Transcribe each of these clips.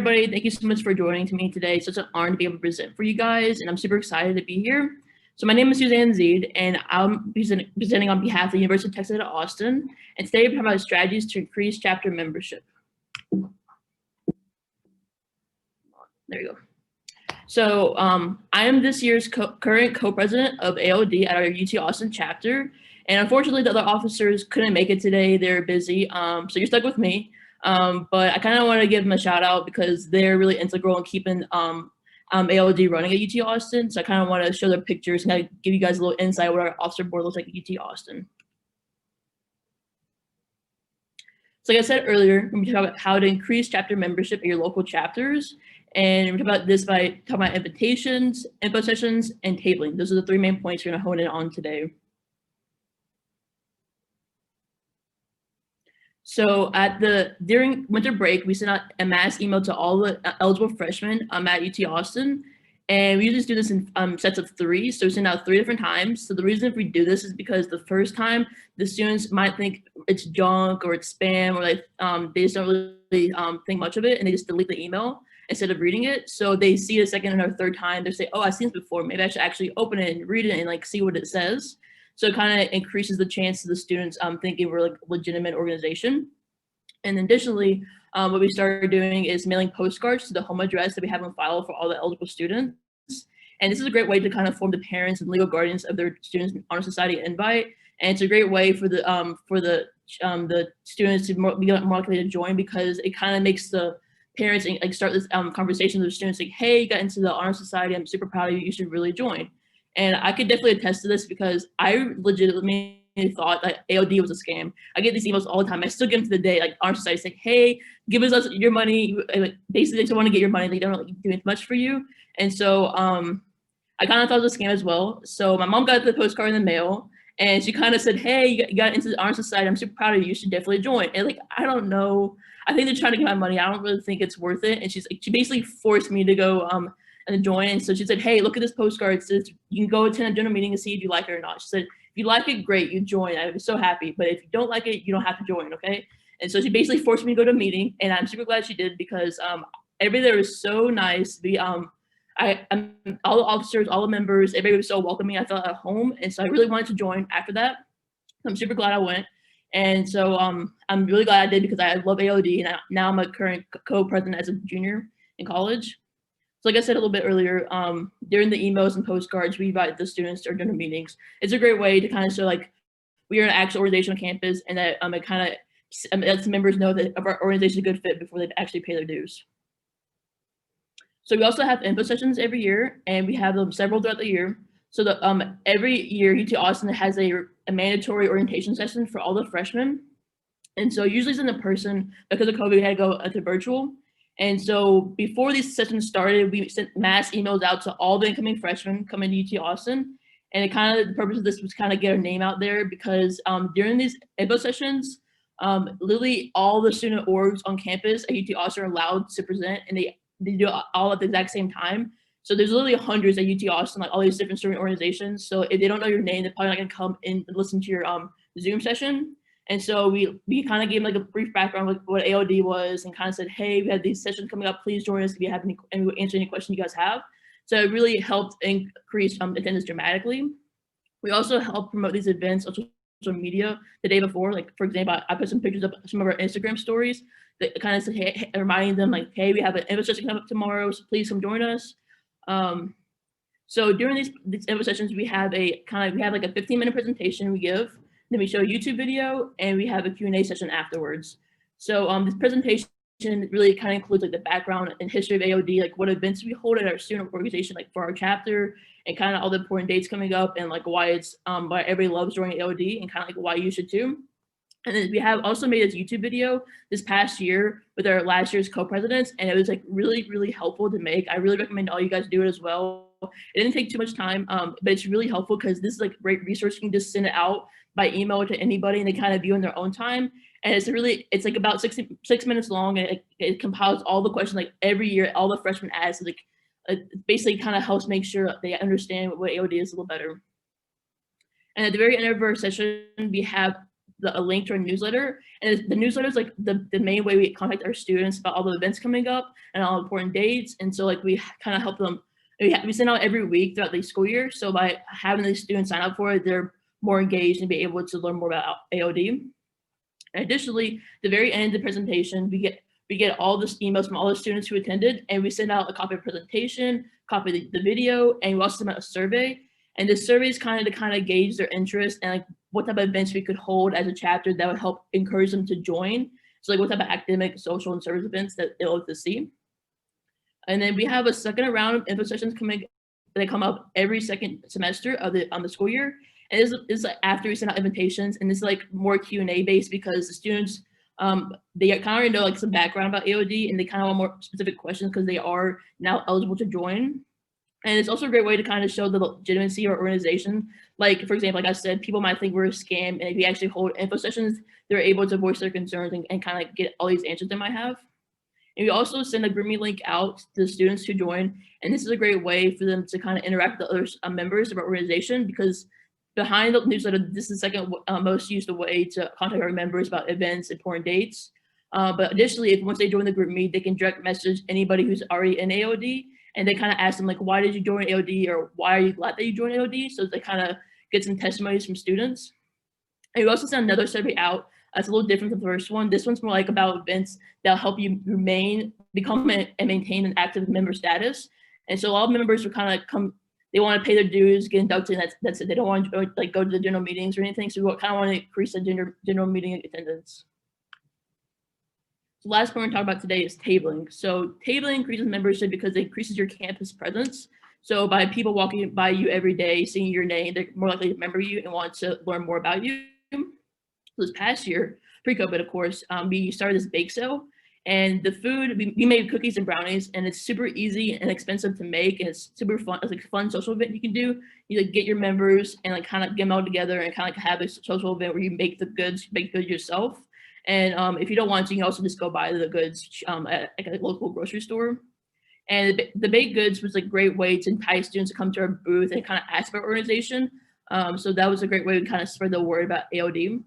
everybody. Thank you so much for joining me today. It's such an honor to be able to present for you guys, and I'm super excited to be here. So my name is Suzanne Zeid, and I'm presenting on behalf of the University of Texas at Austin. And today we provide strategies to increase chapter membership. There you go. So I am this year's current co-president of ALD at our UT Austin chapter. And unfortunately, the other officers couldn't make it today. They're busy. So you're stuck with me. But I kind of want to give them a shout out because they're really integral in keeping ALD running at UT Austin. So I kind of want to show their pictures and kind of give you guys a little insight what our officer board looks like at UT Austin. So like I said earlier, we're going to talk about how to increase chapter membership at your local chapters. And we're talking about this by talking about invitations, info sessions, and tabling. Those are the three main points we're going to hone in on today. So during winter break, we sent out a mass email to all the eligible freshmen at UT Austin. And we usually do this in sets of 3. So we send out 3 different times. So the reason if we do this is because the first time the students might think it's junk or it's spam or like they just don't really think much of it and they just delete the email instead of reading it. So they see it a second or third time. They say, oh, I've seen this before. Maybe I should actually open it and read it and like see what it says. So it kind of increases the chance of the students thinking we're like a legitimate organization. And additionally, what we started doing is mailing postcards to the home address that we have on file for all the eligible students. And this is a great way to kind of inform the parents and legal guardians of their students' honor society invite. And it's a great way for the students to be more likely to join because it kind of makes the parents like start this conversation with the students like, hey, you got into the honor society. I'm super proud of you. You should really join. And I could definitely attest to this because I legitimately thought that ALD was a scam. I get these emails all the time. I still get them to the day, like our society saying, hey, give us your money. Basically, they just want to get your money. They don't really do much for you. And so I kind of thought it was a scam as well. So my mom got the postcard in the mail and she kind of said, hey, you got into the honor society. I'm super proud of you. You should definitely join. And like, I don't know. I think they're trying to get my money. I don't really think it's worth it. And she basically forced me to go and join. And so she said, hey, look at this postcard. It says you can go attend a general meeting and see if you like it or not. She said, if you like it, great, you join. I'd be so happy. But if you don't like it, you don't have to join, okay? And so she basically forced me to go to a meeting. And I'm super glad she did because everybody there was so nice. All the officers, all the members, everybody was so welcoming. I felt at home. And so I really wanted to join after that. I'm super glad I went. And so I'm really glad I did because I love AOD. And now I'm a current co-president as a junior in college. So like I said a little bit earlier, during the emails and postcards, we invite the students to our general meetings. It's a great way to kind of show like we are an actual organization on campus and that it kind of lets members know that our organization is a good fit before they actually pay their dues. So we also have info sessions every year and we have them several throughout the year. So every year UT Austin has a mandatory orientation session for all the freshmen. And so usually it's in person because of COVID, we had to go to virtual. And so before these sessions started, we sent mass emails out to all the incoming freshmen coming to UT Austin. And the purpose of this was kind of get our name out there because during these info sessions, literally all the student orgs on campus at UT Austin are allowed to present and they do it all at the exact same time. So there's literally hundreds at UT Austin, like all these different student organizations. So if they don't know your name, they're probably not gonna come in and listen to your Zoom session. And so we kind of gave them like a brief background of what AOD was and kind of said, hey, we have these sessions coming up. Please join us if you have any, and we'll answer any questions you guys have. So it really helped increase attendance dramatically. We also help promote these events on social media the day before. Like, for example, I put some pictures of some of our Instagram stories that kind of said, hey, reminding them like, hey, we have an info session coming up tomorrow, so please come join us. So during these info sessions, we have like a 15-minute presentation we give. Then we show a YouTube video and we have a Q&A session afterwards. So this presentation really kind of includes like the background and history of AOD, like what events we hold at our student organization, like for our chapter and kind of all the important dates coming up and like why it's why everybody loves joining AOD and kind of like why you should too. And then we have also made this YouTube video this past year with our last year's co-presidents, and it was like really, really helpful to make. I really recommend all you guys do it as well. It didn't take too much time, but it's really helpful because this is like a great resource. You can just send it out by email to anybody and they kind of view in their own time. And it's like about 6 minutes long and it compiles all the questions like every year, all the freshmen ask, like it basically kind of helps make sure they understand what AOD is a little better. And at the very end of our session, we have a link to our newsletter. And the newsletter is like the main way we contact our students about all the events coming up and all important dates. And so like we kind of help them. We send out every week throughout the school year. So by having the students sign up for it, they're more engaged and be able to learn more about AOD. And additionally, the very end of the presentation, we get all the emails from all the students who attended, and we send out a copy of the presentation, copy of the video, and we also send out a survey. And the survey is kind of to gauge their interest and like what type of events we could hold as a chapter that would help encourage them to join. So like what type of academic, social, and service events that they'll like to see. And then we have a second round of info sessions that come up every second semester of the school year. And this is like after we send out invitations, and this is like more Q&A based because the students they kind of already know like some background about AOD, and they kind of want more specific questions because they are now eligible to join. And it's also a great way to kind of show the legitimacy of our organization. Like, for example, like I said, people might think we're a scam, and if we actually hold info sessions, they're able to voice their concerns and kind of get all these answers they might have. And we also send a GroupMe link out to the students who join, and this is a great way for them to kind of interact with the other members of our organization, because behind the newsletter, this is the second most used way to contact our members about events, important dates. But additionally, if once they join the GroupMe, they can direct message anybody who's already in AOD, and they kind of ask them like, why did you join AOD, or why are you glad that you joined AOD? So they kind of get some testimonies from students. And we also sent another survey out. It's a little different than the first one. This one's more like about events that'll help you become and maintain an active member status. And so all members will kind of come, they want to pay their dues, get inducted, and that's it. They don't want to like go to the general meetings or anything. So we kind of want to increase the general meeting attendance. The last point we're talking about today is tabling. So tabling increases membership because it increases your campus presence. So by people walking by you every day, seeing your name, they're more likely to remember you and want to learn more about you. So this past year, pre-COVID, of course, we started this bake sale, and the food, we made cookies and brownies, and it's super easy and expensive to make, and it's super fun. It's like a fun social event you can do. You like get your members and like kind of get them all together and kind of like have a social event where you make the goods, yourself. And if you don't want to, you can also just go buy the goods at like a local grocery store. And the baked goods was a great way to entice students to come to our booth and kind of ask about our organization. So that was a great way to kind of spread the word about AOD.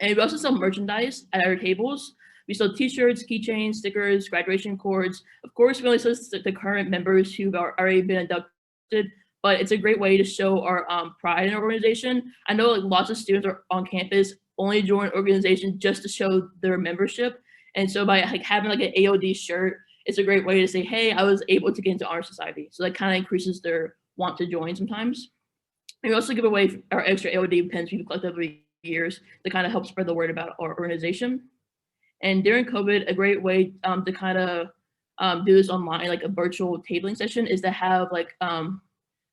And we also sell merchandise at our tables. We sell t-shirts, keychains, stickers, graduation cords. Of course, we only sell the current members who've already been inducted, but it's a great way to show our pride in our organization. I know like lots of students are on campus only join organizations just to show their membership. And so by like having like an AOD shirt, it's a great way to say, hey, I was able to get into Honor Society. So that kind of increases their want to join sometimes. And we also give away our extra AOD pens we've collected over years to kind of help spread the word about our organization. And during COVID, a great way to kind of do this online, like a virtual tabling session, is to have like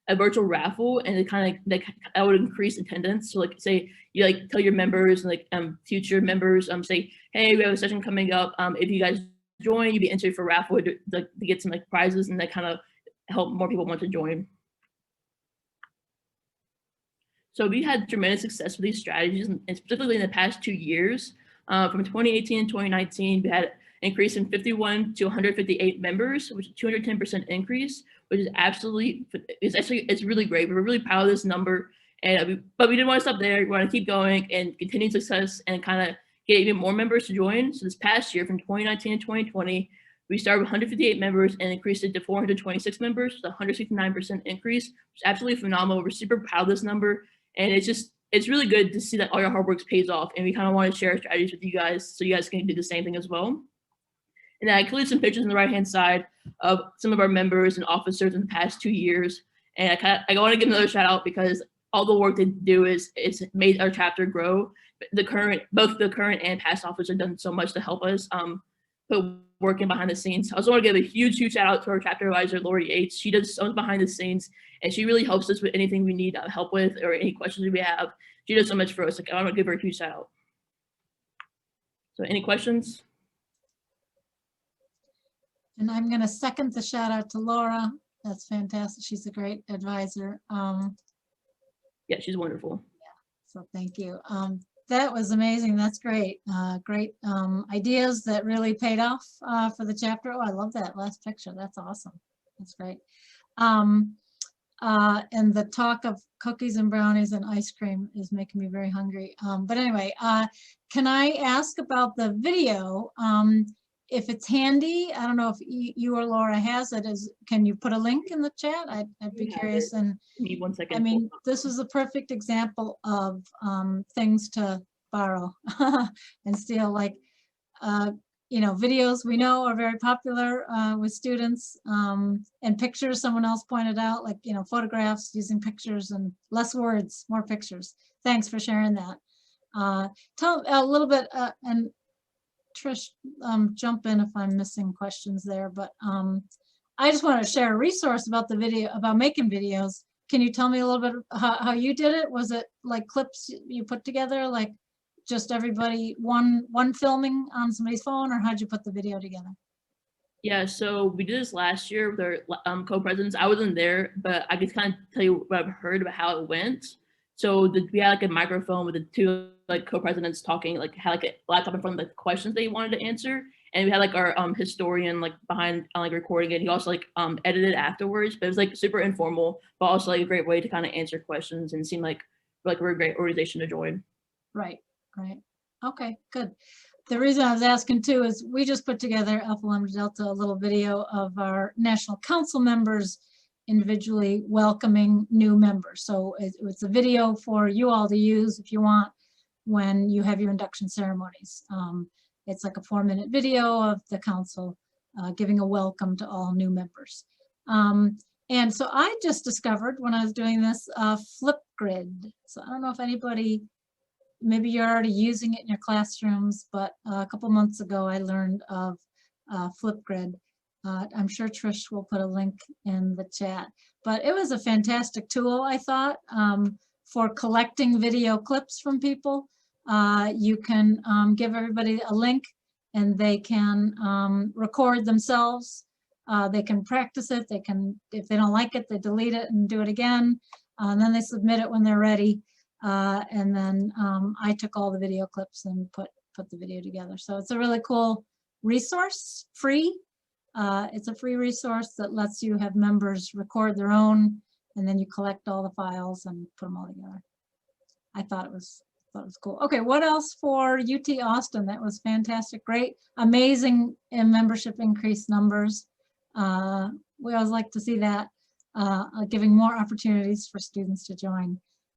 a virtual raffle, and it kind of like that would increase attendance. So like say you like tell your members and like future members say, hey, we have a session coming up. If you guys join, you'd be entered for raffle to get some like prizes, and that kind of help more people want to join. So we had tremendous success with these strategies, and specifically in the past 2 years. From 2018 and 2019, we had an increase from 51 to 158 members, which is a 210% increase, which is it's really great. We're really proud of this number, and but we didn't want to stop there. We want to keep going and continue success and kind of get even more members to join. So this past year, from 2019 to 2020, we started with 158 members and increased it to 426 members, so 169% increase, which is absolutely phenomenal. We're super proud of this number, and it's really good to see that all your hard work pays off, and we kind of want to share our strategies with you guys so you guys can do the same thing as well. And I included some pictures on the right-hand side of some of our members and officers in the past 2 years. And I want to give another shout out because all the work they do it's made our chapter grow. Both the current and past officers have done so much to help us put work in behind the scenes. I also want to give a huge shout out to our chapter advisor, Lori Yates. She does so much behind the scenes, and she really helps us with anything we need help with or any questions we have. She does so much for us. Like, I want to give her a huge shout out. So any questions? And I'm going to second the shout out to Laura. That's fantastic. She's a great advisor. Yeah, she's wonderful. Yeah, so thank you. That was amazing. That's great. Great ideas that really paid off for the chapter. Oh, I love that last picture. That's awesome. That's great. And the talk of cookies and brownies and ice cream is making me very hungry. But anyway, can I ask about the video? If it's handy, I don't know if you or Laura has it. Can you put a link in the chat? I'd be curious. And Give me 1 second. I mean, this is a perfect example of things to borrow and steal, like, you know, videos we know are very popular with students, and pictures someone else pointed out, like, you know, photographs using pictures and less words, more pictures. Thanks for sharing that. Tell a little bit, and Trish, jump in if I'm missing questions there, but I just want to share a resource about the video, about making videos. Can you tell me a little bit how you did it? Was it like clips you put together, like just everybody one filming on somebody's phone, or how'd you put the video together? Yeah, so we did this last year with our co-presidents. I wasn't there, but I could kind of tell you what I've heard about how it went. So we had like a microphone with the two like co-presidents talking, like had like a laptop in front of the questions they wanted to answer, and we had like our historian like behind like recording it. He also like edited afterwards, but it was like super informal, but also like a great way to kind of answer questions and seem like we're a great organization to join. Right, right. Okay, good. The reason I was asking too is we just put together Alpha Lambda Delta, a little video of our National Council members individually welcoming new members. So it's a video for you all to use if you want when you have your induction ceremonies. It's like a 4-minute video of the council giving a welcome to all new members. And so I just discovered when I was doing this Flipgrid. So I don't know if anybody, maybe you're already using it in your classrooms, but a couple months ago I learned of Flipgrid. I'm sure Trish will put a link in the chat, but it was a fantastic tool, I thought, for collecting video clips from people. You can give everybody a link and they can record themselves. They can practice it. They can, if they don't like it, they delete it and do it again. And then they submit it when they're ready. And then I took all the video clips and put the video together. So it's a really cool resource, free. It's a free resource that lets you have members record their own, and then you collect all the files and put them all together. I thought it was cool. Okay, what else for UT Austin? That was fantastic, great, amazing in membership increased numbers. We always like to see that, giving more opportunities for students to join.